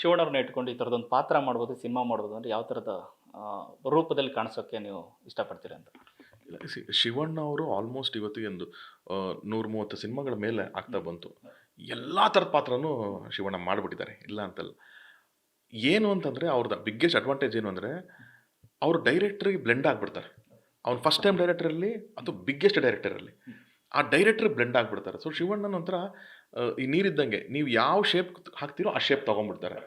ಶಿವಣ್ಣವ್ರನ್ನ ಇಟ್ಕೊಂಡು ಈ ಥರದೊಂದು ಪಾತ್ರ ಮಾಡ್ಬೋದು, ಸಿನಿಮಾ ಮಾಡ್ಬೋದು ಅಂದರೆ ಯಾವ ಥರದ ಆ, ರೂಪದಲ್ಲಿ ಕಾಣಿಸೋಕ್ಕೆ ನೀವು ಇಷ್ಟಪಡ್ತೀರಿ ಅಂತ? ಇಲ್ಲ ಶಿವಣ್ಣ ಅವರು ಆಲ್ಮೋಸ್ಟ್ ಇವತ್ತಿಗೆ ಒಂದು 130 ಸಿನಿಮಾಗಳ ಮೇಲೆ ಆಗ್ತಾ ಬಂತು. ಎಲ್ಲ ಥರದ ಪಾತ್ರನೂ ಶಿವಣ್ಣ ಮಾಡಿಬಿಟ್ಟಿದ್ದಾರೆ, ಇಲ್ಲ ಅಂತಲ್ಲ. ಏನು ಅಂತಂದರೆ ಅವ್ರದ್ದು ಬಿಗ್ಗೆಸ್ಟ್ ಅಡ್ವಾಂಟೇಜ್ ಏನು ಅಂದರೆ ಅವರು ಡೈರೆಕ್ಟ್ರಿಗೆ ಬ್ಲೆಂಡ್ ಆಗಿಬಿಡ್ತಾರೆ. ಅವ್ನು ಫಸ್ಟ್ ಟೈಮ್ ಡೈರೆಕ್ಟರಲ್ಲಿ ಅಥವಾ ಬಿಗ್ಗೆಸ್ಟ್ ಡೈರೆಕ್ಟರಲ್ಲಿ ಆ ಡೈರೆಕ್ಟ್ರಿಗೆ ಬ್ಲೆಂಡ್ ಆಗಿಬಿಡ್ತಾರೆ. ಸೊ ಶಿವಣ್ಣನ ಒಂಥರ ಈ ನೀರಿದ್ದಂಗೆ, ನೀವು ಯಾವ ಶೇಪ್ ಹಾಕ್ತೀರೋ ಆ ಶೇಪ್ ತೊಗೊಂಡ್ಬಿಡ್ತಾರೆ.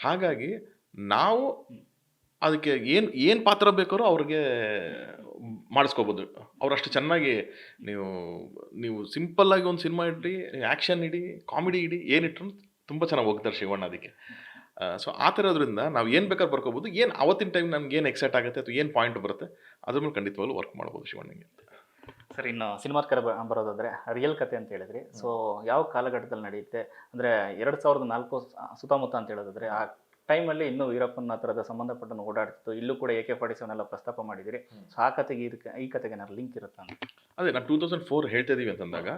ಹಾಗಾಗಿ ನಾವು ಅದಕ್ಕೆ ಏನು ಪಾತ್ರ ಬೇಕಾದ್ರೂ ಅವ್ರಿಗೆ ಮಾಡಿಸ್ಕೋಬೋದು. ಅವ್ರು ಅಷ್ಟು ಚೆನ್ನಾಗಿ ನೀವು ನೀವು ಸಿಂಪಲ್ಲಾಗಿ ಒಂದು ಸಿನಿಮಾ ಇಡಿ, ಆ್ಯಕ್ಷನ್ ಇಡಿ, ಕಾಮಿಡಿ ಇಡಿ, ಏನಿಟ್ರು ತುಂಬ ಚೆನ್ನಾಗಿ ಹೋಗ್ತಾರೆ ಶಿವಣ್ಣ ಅದಕ್ಕೆ. ಸೊ ಆ ಥರ ಇರೋದ್ರಿಂದ ನಾವು ಏನು ಬೇಕಾದ್ರೂ ಬರ್ಕೋಬೋದು. ಏನು ಅವತ್ತಿನ ಟೈಮ್ ನಮ್ಗೆ ಏನು ಎಕ್ಸೈಟ್ ಆಗುತ್ತೆ ಅಥವಾ ಏನು ಪಾಯಿಂಟ್ ಬರುತ್ತೆ ಅದ್ರ ಮೇಲೆ ಖಂಡಿತವಾಗ್ಲೂ ವರ್ಕ್ ಮಾಡ್ಬೋದು ಶಿವಣ್ಣಗೆ ಅಂತ. ಸರ್, ಇನ್ನು ಸಿನಿಮಾದ ಕಡೆ ಬರೋದಾದರೆ ರಿಯಲ್ ಕತೆ ಅಂತ ಹೇಳಿದ್ರಿ. ಸೊ ಯಾವ ಕಾಲಘಟ್ಟದಲ್ಲಿ ನಡೆಯುತ್ತೆ ಅಂದರೆ 2004 ಸುತ್ತಮುತ್ತ ಅಂತ ಹೇಳೋದಾದ್ರೆ ಆ ಟೈಮಲ್ಲಿ ಇನ್ನೂ ವೀರಪ್ಪನ ಥರದ ಸಂಬಂಧಪಟ್ಟನ್ನು ಓಡಾಡ್ತಿತ್ತು. ಇಲ್ಲೂ ಕೂಡ AK-47 ಎಲ್ಲ ಪ್ರಸ್ತಾಪ ಮಾಡಿದಿರಿ. ಸೊ ಆ ಕತೆಗೆ ಈ ಕತೆಗೆ ಏನಾದ್ರು ಲಿಂಕ್ ಇರುತ್ತಾ ಅಂತ? ಅದೇ ನಾವು 2004 ಹೇಳ್ತಾ ಇದೀವಿ ಅಂತಂದಾಗ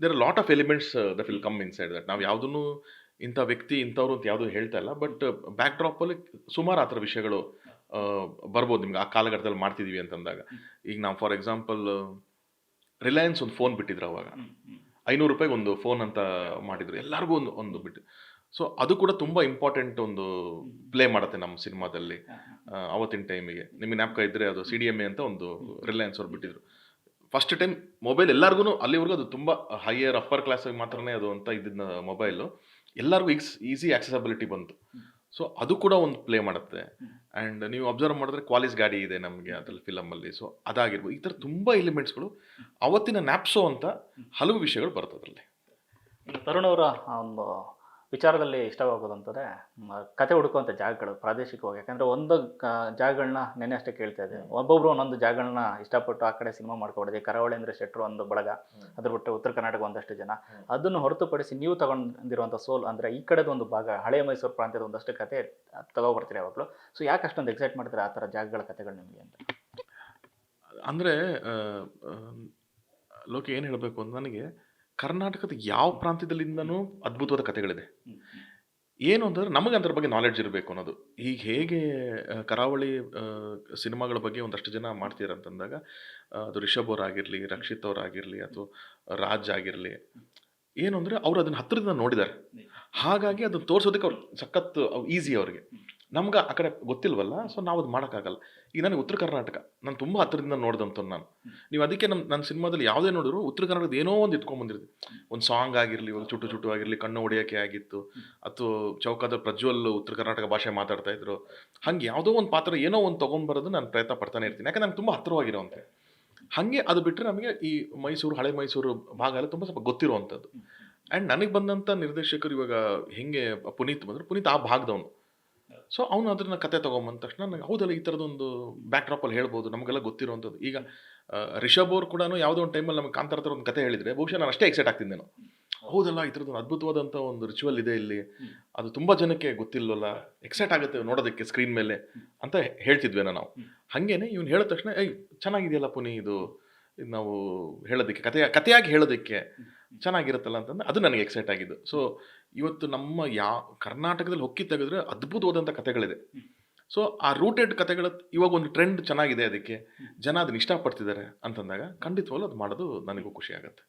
there are lot of elements that will come inside that. ನಾವು ಯಾವುದನ್ನು ಇಂಥ ವ್ಯಕ್ತಿ ಇಂಥವ್ರು ಅಂತ ಯಾವುದೂ ಹೇಳ್ತಾ ಇಲ್ಲ, ಬಟ್ ಬ್ಯಾಕ್ ಡ್ರಾಪಲ್ಲಿ ಸುಮಾರು ಆ ಥರ ವಿಷಯಗಳು ಬರ್ಬೋದು ನಿಮ್ಗೆ ಆ ಕಾಲಘಟ್ಟದಲ್ಲಿ ಮಾಡ್ತಿದ್ದೀವಿ ಅಂತಂದಾಗ. ಈಗ ನಾವು ಫಾರ್ ಎಕ್ಸಾಂಪಲ್ ರಿಲಯನ್ಸ್ ಒಂದು ಫೋನ್ ಬಿಟ್ಟಿದ್ರು ಅವಾಗ, 500 ರೂಪಾಯಿಗೆ ಒಂದು ಫೋನ್ ಅಂತ ಮಾಡಿದ್ರು, ಎಲ್ಲರಿಗೂ ಒಂದು ಬಿಟ್ಟು. ಸೊ ಅದು ಕೂಡ ತುಂಬ ಇಂಪಾರ್ಟೆಂಟ್ ಒಂದು ಪ್ಲೇ ಮಾಡುತ್ತೆ ನಮ್ಮ ಸಿನಿಮಾದಲ್ಲಿ ಅವತ್ತಿನ ಟೈಮಿಗೆ. ನಿಮಗೆ ಜ್ಞಾಪಕ ಇದ್ದರೆ ಅದು CDMA ಅಂತ ಒಂದು ರಿಲಯನ್ಸ್ ಅವ್ರು ಬಿಟ್ಟಿದ್ರು. ಫಸ್ಟ್ ಟೈಮ್ ಮೊಬೈಲ್ ಎಲ್ಲರಿಗೂ ಅಲ್ಲಿವರೆಗೂ ಅದು ತುಂಬ ಹೈಯರ್ ಅಪ್ಪರ್ ಕ್ಲಾಸಿಗೆ ಮಾತ್ರನೇ ಅದು ಅಂತ ಇದ್ದಿದ್ದ ಮೊಬೈಲು ಎಲ್ಲರಿಗೂ ಈಸಿ ಆಕ್ಸೆಸಬಿಲಿಟಿ ಬಂತು. ಸೊ ಅದು ಕೂಡ ಒಂದು ಪ್ಲೇ ಮಾಡುತ್ತೆ. ಆ್ಯಂಡ್ ನೀವು ಅಬ್ಸರ್ವ್ ಮಾಡಿದ್ರೆ ಕ್ವಾಲಿಸ್ ಗಾಡಿ ಇದೆ ನಮಗೆ ಅದ್ರಲ್ಲಿ ಫಿಲಮಲ್ಲಿ. ಸೊ ಅದಾಗಿರ್ಬೋದು, ಈ ಥರ ತುಂಬ ಎಲಿಮೆಂಟ್ಸ್ಗಳು ಅವತ್ತಿನ ನ್ಯಾಪ್ಸೋ ಅಂತ ಹಲವು ವಿಷಯಗಳು ಬರ್ತದ್ರಲ್ಲಿ. ತರುಣ್ ಅವರ ಒಂದು ವಿಚಾರದಲ್ಲಿ ಇಷ್ಟವಾಗೋದಂತಂದರೆ ಕತೆ ಹುಡುಕುವಂಥ ಜಾಗಗಳು ಪ್ರಾದೇಶಿಕವಾಗಿ. ಯಾಕಂದರೆ ಒಂದು ಜಾಗಗಳನ್ನ ನೆನ್ನೆ ಅಷ್ಟೇ ಕೇಳ್ತಾ ಇದ್ದೆ, ಒಬ್ಬೊಬ್ಬರು ಒಂದೊಂದು ಜಾಗಗಳನ್ನ ಇಷ್ಟಪಟ್ಟು ಆ ಕಡೆ ಸಿನಿಮಾ ಮಾಡ್ಕೊಬಿಡಿದೆ. ಕರಾವಳಿ ಅಂದರೆ ಶೆಟ್ರು ಒಂದು ಬಳಗ, ಅದ್ರ ಬಿಟ್ಟು ಉತ್ತರ ಕರ್ನಾಟಕ ಒಂದಷ್ಟು ಜನ. ಅದನ್ನು ಹೊರತುಪಡಿಸಿ ನೀವು ತಗೊಂಡಿರುವಂಥ ಸೋಲ್ ಅಂದರೆ ಈ ಕಡೆದು ಒಂದು ಭಾಗ, ಹಳೆಯ ಮೈಸೂರು ಪ್ರಾಂತ್ಯದ ಒಂದಷ್ಟು ಕತೆ ತಗೊಬರ್ತೀರಿ ಯಾವಾಗಲೂ. ಸೊ ಯಾಕೆ ಅಷ್ಟೊಂದು ಎಕ್ಸೈಟ್ ಮಾಡ್ತಾರೆ ಆ ಥರ ಜಾಗಗಳ ಕತೆಗಳು ನಿಮಗೆ ಅಂತ? ಅಂದರೆ ಲೋಕ ಏನು ಹೇಳಬೇಕು ಅಂತ, ನನಗೆ ಕರ್ನಾಟಕದ ಯಾವ ಪ್ರಾಂತ್ಯದಲ್ಲಿಂದನೂ ಅದ್ಭುತವಾದ ಕಥೆಗಳಿದೆ. ಏನು ಅಂತಂದರೆ ನಮಗೆ ಅದ್ರ ಬಗ್ಗೆ ನಾಲೆಡ್ಜ್ ಇರಬೇಕು ಅನ್ನೋದು. ಈಗ ಹೇಗೆ ಕರಾವಳಿ ಸಿನಿಮಾಗಳ ಬಗ್ಗೆ ಒಂದಷ್ಟು ಜನ ಮಾಡ್ತೀರ ಅಂತಂದಾಗ ಅದು ರಿಷಬ್ ಅವರಾಗಿರಲಿ, ರಕ್ಷಿತ್ ಅವರಾಗಿರಲಿ, ಅಥವಾ ರಾಜ್ ಆಗಿರಲಿ, ಏನು ಅಂದರೆ ಅವರು ಅದನ್ನು ಹತ್ತಿರದಿಂದ ನೋಡಿದ್ದಾರೆ. ಹಾಗಾಗಿ ಅದನ್ನು ತೋರಿಸೋದಕ್ಕೆ ಅವ್ರು ಸಖತ್ ಈಸಿ ಅವ್ರಿಗೆ. ನಮ್ಗೆ ಆ ಕಡೆ ಗೊತ್ತಿಲ್ವಲ್ಲ, ಸೊ ನಾವು ಅದು ಮಾಡೋಕ್ಕಾಗಲ್ಲ. ಈಗ ನನಗೆ ಉತ್ತರ ಕರ್ನಾಟಕ ನಾನು ತುಂಬ ಹತ್ತಿರದಿಂದ ನೋಡಿದಂಥವ್ನು ನಾನು. ನೀವು ಅದಕ್ಕೆ ನನ್ನ ಸಿನಿಮಾದಲ್ಲಿ ಯಾವುದೇ ನೋಡಿದ್ರು ಉತ್ತರ ಕನ್ನಡದ ಏನೋ ಒಂದು ಇಟ್ಕೊಂಡ್ಬಂದಿರ್ತೀವಿ. ಒಂದು ಸಾಂಗ್ ಆಗಿರಲಿ, ಒಂದು ಚುಟ್ಟು ಚುಟ್ಟು ಆಗಿರಲಿ, ಕಣ್ಣು ಹೊಡೆಯೋಕ್ಕೆ ಆಗಿತ್ತು, ಅಥವಾ ಚೌಕಾದ ಪ್ರಜ್ವಲ್ ಉತ್ತರ ಕರ್ನಾಟಕ ಭಾಷೆ ಮಾತಾಡ್ತಾ ಇದ್ರು. ಹಾಗೆ ಯಾವುದೋ ಒಂದು ಪಾತ್ರ ಏನೋ ಒಂದು ತೊಗೊಂಡ್ಬರೋದು ನಾನು ಪ್ರಯತ್ನ ಪಡ್ತಾನೆ ಇರ್ತೀನಿ, ಯಾಕಂದ್ರೆ ನಂಗೆ ತುಂಬ ಹತ್ತಿರವಾಗಿರೋವಂತೆ. ಹಾಗೆ ಅದು ಬಿಟ್ಟರೆ ನಮಗೆ ಈ ಮೈಸೂರು, ಹಳೆ ಮೈಸೂರು ಭಾಗ ಎಲ್ಲ ತುಂಬ ಸ್ವಲ್ಪ ಗೊತ್ತಿರುವಂಥದ್ದು. ಆ್ಯಂಡ್ ನನಗೆ ಬಂದಂಥ ನಿರ್ದೇಶಕರು ಇವಾಗ ಹೆಂಗೆ ಪುನೀತ್ ಬಂದರು, ಪುನೀತ್ ಆ ಭಾಗದವನು. ಸೊ ಅವನು ಅದನ್ನ ಕತೆ ತೊಗೊಂಬಂದ ತಕ್ಷಣ ನನಗೆ ಹೌದಲ್ಲ, ಈ ಥರದೊಂದು ಬ್ಯಾಕ್ ಡ್ರಾಪಲ್ಲಿ ಹೇಳ್ಬೋದು, ನಮಗೆಲ್ಲ ಗೊತ್ತಿರುವಂಥದ್ದು. ಈಗ ರಿಷಬ್ ಅವ್ರು ಕೂಡ ಯಾವುದೋ ಒಂದು ಟೈಮಲ್ಲಿ ನಮಗೆ ಕಾಂತಾರ ಥರ ಒಂದು ಕತೆ ಹೇಳಿದರೆ ಬಹುಶಃ ನಾನು ಅಷ್ಟೇ ಎಕ್ಸೈಟ್ ಆಗ್ತಿದ್ದೇನೆ. ಹೌದಲ್ಲ, ಈ ಥರದ್ದು ಅದ್ಭುತವಾದಂಥ ಒಂದು ರಿಚುವಲ್ ಇದೆ ಇಲ್ಲಿ, ಅದು ತುಂಬ ಜನಕ್ಕೆ ಗೊತ್ತಿಲ್ಲವಲ್ಲ, ಎಕ್ಸೈಟ್ ಆಗುತ್ತೆ ನೋಡೋದಕ್ಕೆ ಸ್ಕ್ರೀನ್ ಮೇಲೆ ಅಂತ ಹೇಳ್ತಿದ್ವೇನೋ ನಾವು. ಹಾಗೇನೆ ಇವ್ನು ಹೇಳಿದ ತಕ್ಷಣ ಚೆನ್ನಾಗಿದೆಯಲ್ಲ ಪುನಿ, ಇದು ನಾವು ಹೇಳೋದಕ್ಕೆ ಕತೆಯಾಗಿ ಹೇಳೋದಕ್ಕೆ ಚೆನ್ನಾಗಿರುತ್ತಲ್ಲ ಅಂತಂದ್ರೆ ಅದು ನನಗೆ ಎಕ್ಸೈಟ್ ಆಗಿದ್ದು. ಸೊ ಇವತ್ತು ನಮ್ಮ ಕರ್ನಾಟಕದಲ್ಲಿ ಹೊಕ್ಕಿ ತೆಗೆದ್ರೆ ಅದ್ಭುತವಾದಂಥ ಕತೆಗಳಿದೆ. ಸೊ ಆ ರೂಟೆಡ್ ಕತೆಗಳ ಇವಾಗ ಒಂದು ಟ್ರೆಂಡ್ ಚೆನ್ನಾಗಿದೆ, ಅದಕ್ಕೆ ಜನ ಅದನ್ನ ಇಷ್ಟಪಡ್ತಿದ್ದಾರೆ ಅಂತಂದಾಗ ಖಂಡಿತವಾಗ್ಲೂ ಅದು ಮಾಡೋದು ನನಗೂ ಖುಷಿ ಆಗುತ್ತೆ.